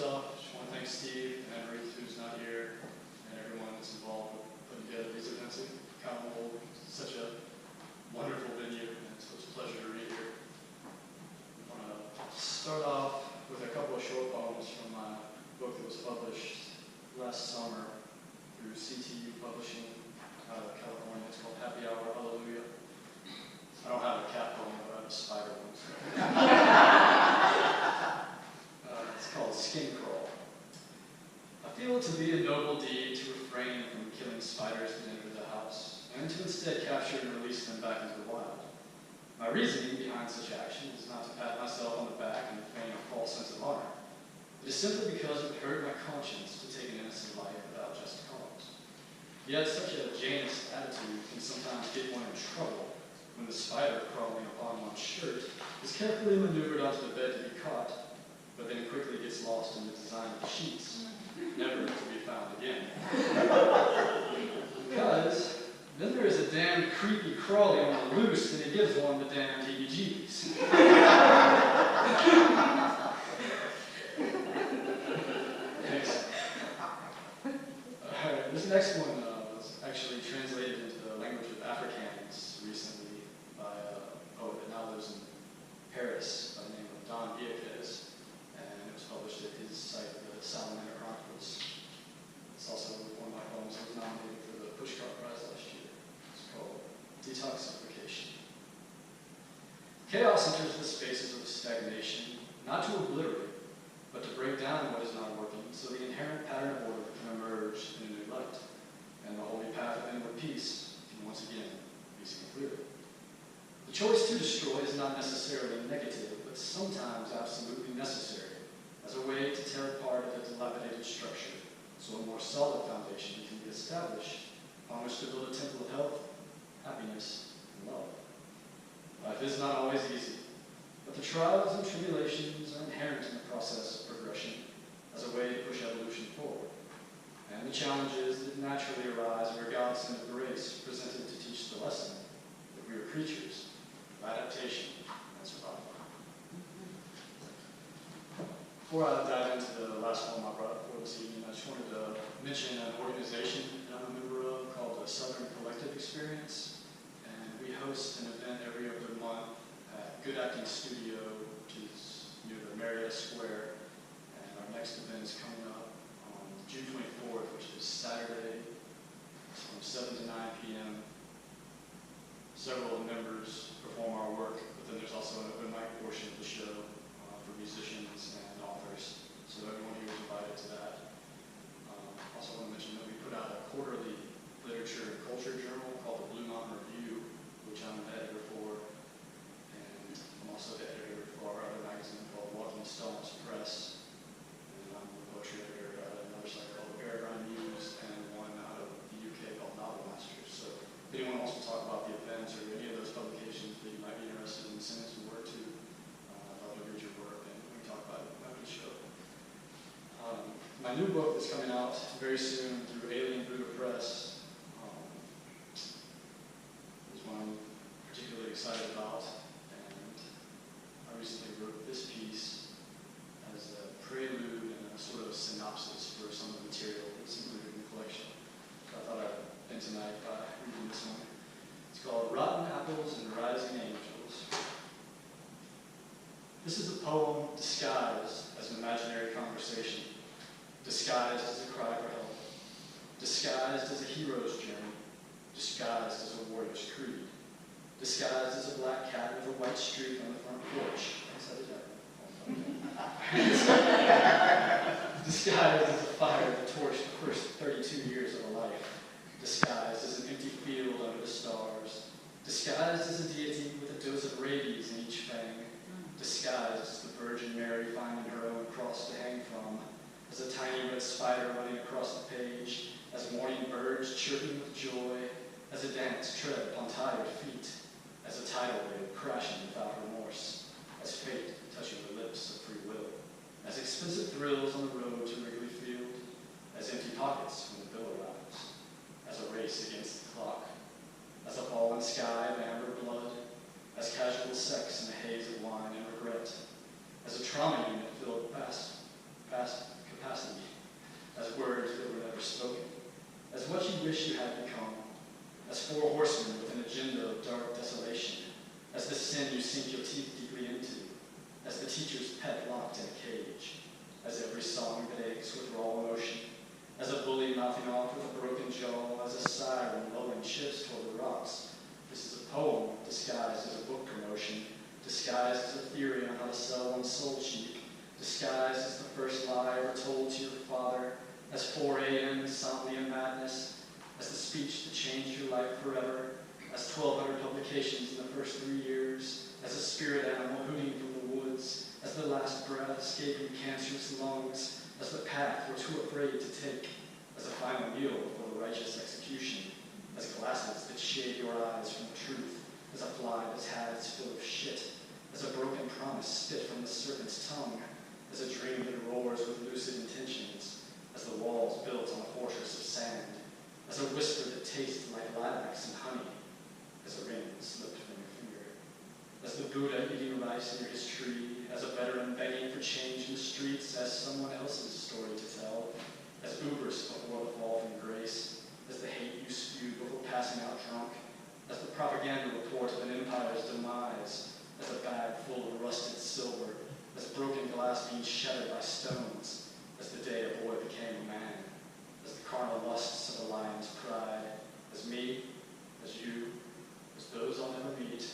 first off, just want to thank Steve and Ruth, who's not here, and everyone that's involved with putting together these events at Callanwolde. It's such a wonderful venue, and so it's a pleasure to be here. I want to start off with a couple of short poems from my book that was published last summer through CTU Publishing out of California. It's called Happy Hour, Hallelujah. I don't have a cat poem, but I have a spider one. So. It's called Skin Crawl. I feel it to be a noble deed to refrain from killing spiders that enter the house, and to instead capture and release them back into the wild. My reasoning behind such action is not to pat myself on the back and feign a false sense of honor. It is simply because it hurt my conscience to take an innocent life without just cause. Yet such a Janus attitude can sometimes get one in trouble when the spider crawling upon one's shirt is carefully maneuvered onto the bed to be caught, but then quickly gets lost in the design of the sheets, never to be found again. Because then there is a damn creepy crawly on the loose, and it gives one the damn heebie-jeebies. Thanks. This next one was actually translated into the language of Afrikaans recently by a poet that now lives in Paris by the name of Don Vieques, and it was published at his site, the Salamander Chronicles. It's also one of my poems that was nominated for the Pushcart Prize last year. It's called Detoxification. Chaos enters the spaces of stagnation, not to obliterate, but to break down what is not working, so the inherent pattern of order can emerge in a new light, and the holy path of inward peace can once again be seen clearly. The choice to destroy is not necessarily negative, but sometimes absolutely necessary, as a way to tear apart a dilapidated structure, so a more solid foundation can be established upon which to build a temple of health, happiness, and love. Life is not always easy, but the trials and tribulations are inherent in the process of progression as a way to push evolution forward. And the challenges that naturally arise are a godsend of grace presented to teach the lesson that we are creatures of adaptation and survival. Before I dive into the last poem I brought up for this evening, I just wanted to mention an organization that I'm a member of called the Southern Collective Experience. And we host an event every other month at Good Acting Studio, which is near the Marietta Square. And our next event is coming up on June 24th, which is Saturday, from 7 to 9 p.m. Several of the members perform our work, but then there's also an open mic portion of the show for musicians and authors, so everyone here is invited to that. Also want to mention that we put out a quarterly literature and culture journal called the Blue Mountain Review, which I'm the editor for, and I'm also the editor for our other magazine called Walking Stones Press, and I'm the poetry editor at another site called the Peregrine News, and one out of the UK called Novel Masters. So if anyone wants to talk about the events or any of those publications that you might be interested in sending some work to, I'd love to read your work and we can talk about it after the show. My new book that's coming out very soon through Alien Buddha Press is one I'm particularly excited about, and I recently wrote this piece as a prelude and a sort of synopsis for some of the material that's included in the collection. So I thought I'd end tonight by reading this one. It's called Rotten Apples and Rising Angels. This is a poem disguised as an imaginary conversation, disguised as a cry for help, disguised as a hero's journey, disguised as a warrior's creed, disguised as a black cat with a white streak on the front porch. Disguised as a fire that torched the first 32 years of a life, disguised as an empty field under the stars, disguised as a deity with a dose of rabies in each fang, disguised as the Virgin Mary finding her own cross to hang from, as a tiny red spider running across the page, as morning birds chirping with joy, as a dance tread upon tired feet, as a tidal wave crashing without remorse, as fate touching the lips of free will, as expensive thrills on the road to Wrigley Field, as empty pockets when the bill arrives, as a race against the clock, as a fallen sky of amber blood, as casual sex in a haze of wine and regret, as a trauma unit filled past what you wish you had become, as four horsemen with an agenda of dark desolation, as the sin you sink your teeth deeply into, as the teacher's pet locked in a cage, as every song that aches with raw emotion, as a bully mouthing off with a broken jaw, as a siren lowering ships toward the rocks. This is a poem disguised as a book promotion, disguised as a theory on how to sell one's soul cheap, disguised as the first lie ever told to your father, as 4 a.m. insomnia madness, as the speech that changed your life forever, as 1,200 publications in the first 3 years, as a spirit animal hooting from the woods, as the last breath escaping cancerous lungs, as the path we're too afraid to take, as a final meal before the righteous execution, as glasses that shade your eyes from the truth, as a fly that's had its fill of shit, as a broken promise spit from the serpent's tongue, as a dream that roars with lucid intentions, as the walls built on a fortress of sand, as a whisper that tastes like lilacs and honey, as a ring slipped from your finger, as the Buddha eating rice near his tree, as a veteran begging for change in the streets, as someone else's story to tell, as Ubers before the fall from grace, as the hate you spewed before passing out drunk, as the propaganda report of an empire's demise, as a bag full of rusted silver, as broken glass being shattered by stones, as the day a boy became a man, as the carnal lusts of a lion's pride, as me, as you, as those I'll never meet,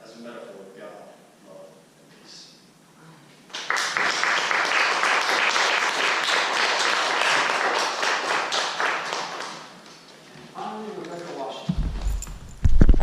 as a metaphor of God, love, and peace. I, Rebecca